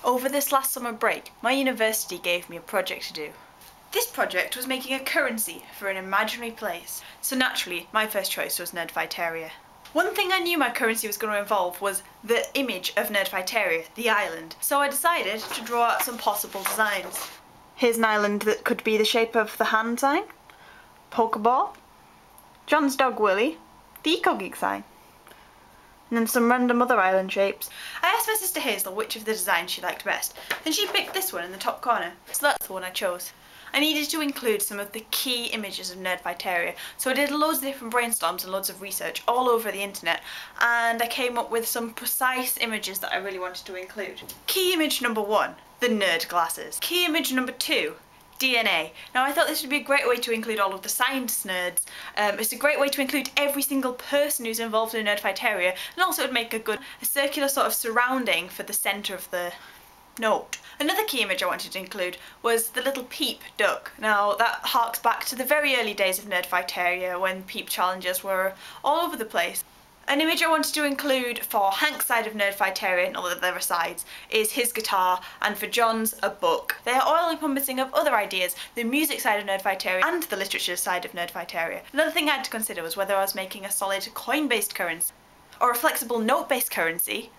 Over this last summer break, my university gave me a project to do. This project was making a currency for an imaginary place, so naturally my first choice was Nerdfighter. One thing I knew my currency was going to involve was the image of Nerdfighter, the island, so I decided to draw out some possible designs. Here's an island that could be the shape of the hand sign, Pokeball, John's dog Willie, the eco-geek sign, and then some random other island shapes. I asked my sister Hazel which of the designs she liked best, and she picked this one in the top corner, so that's the one I chose. I needed to include some of the key images of Nerdfighter, so I did loads of different brainstorms and loads of research all over the internet, and I came up with some precise images that I really wanted to include. Key image number 1, the nerd glasses. Key image number 2, DNA. Now I thought this would be a great way to include all of the science nerds. It's a great way to include every single person who's involved in Nerdfighter, and also it would make a circular sort of surrounding for the centre of the note. Another key image I wanted to include was the little Peep duck. Now that harks back to the very early days of Nerdfighter when Peep challenges were all over the place. An image I wanted to include for Hank's side of Nerdfighter and all the other sides is his guitar, and for John's, a book. They are all encompassing of other ideas, the music side of Nerdfighter and the literature side of Nerdfighter. Another thing I had to consider was whether I was making a solid coin-based currency, or a flexible note-based currency,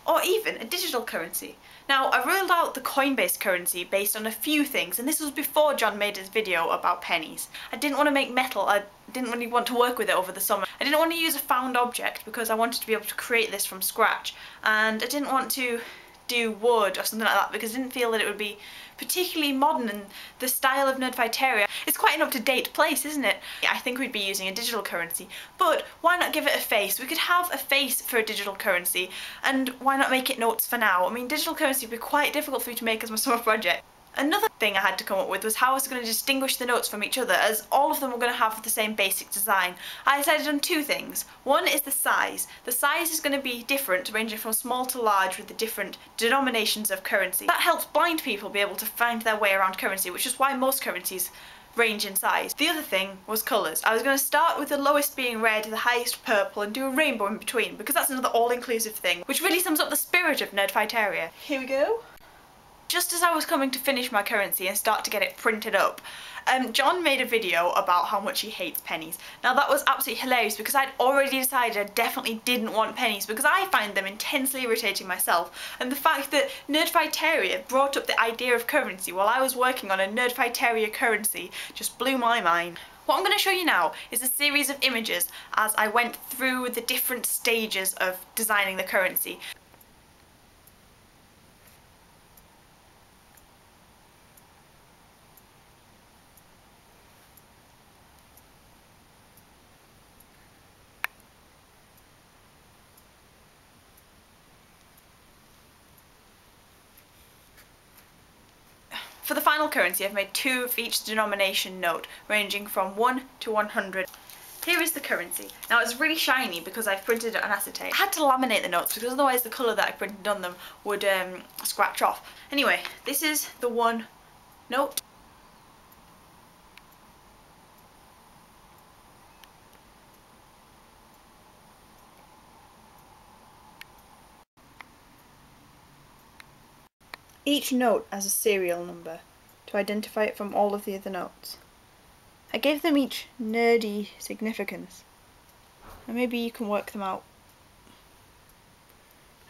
or even a digital currency. Now, I ruled out the coin-based currency based on a few things, and this was before John made his video about pennies. I didn't want to make metal, I didn't really want to work with it over the summer. I didn't want to use a found object because I wanted to be able to create this from scratch, and I didn't want to do wood or something like that because I didn't feel that it would be particularly modern, and the style of Nerdfighter, it's quite an up-to-date place, isn't it? I think we'd be using a digital currency, but why not give it a face? We could have a face for a digital currency, and why not make it notes for now? I mean, digital currency would be quite difficult for me to make as my summer project. Another thing I had to come up with was how I was going to distinguish the notes from each other, as all of them were going to have the same basic design. I decided on two things. One is the size. The size is going to be different, ranging from small to large with the different denominations of currency. That helps blind people be able to find their way around currency, which is why most currencies range in size. The other thing was colours. I was going to start with the lowest being red, the highest purple, and do a rainbow in between, because that's another all-inclusive thing, which really sums up the spirit of Nerdfighter. Here we go. Just as I was coming to finish my currency and start to get it printed up, John made a video about how much he hates pennies. Now that was absolutely hilarious because I'd already decided I definitely didn't want pennies because I find them intensely irritating myself, and the fact that Nerdfighter brought up the idea of currency while I was working on a Nerdfighter currency just blew my mind. What I'm going to show you now is a series of images as I went through the different stages of designing the currency. For the final currency, I've made 2 of each denomination note, ranging from 1 to 100. Here is the currency. Now it's really shiny because I've printed it on acetate. I had to laminate the notes because otherwise the colour that I printed on them would scratch off. Anyway, this is the 1 note. Each note has a serial number to identify it from all of the other notes. I gave them each nerdy significance, and maybe you can work them out.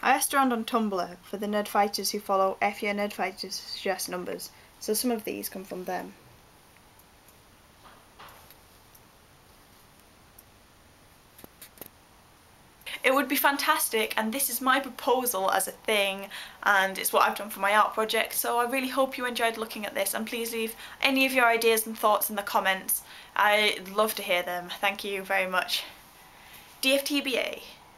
I asked around on Tumblr for the Nerdfighters who follow FYA Nerdfighters to suggest numbers, so some of these come from them. It would be fantastic, and this is my proposal as a thing, and it's what I've done for my art project, so I really hope you enjoyed looking at this, and please leave any of your ideas and thoughts in the comments. I'd love to hear them. Thank you very much. DFTBA.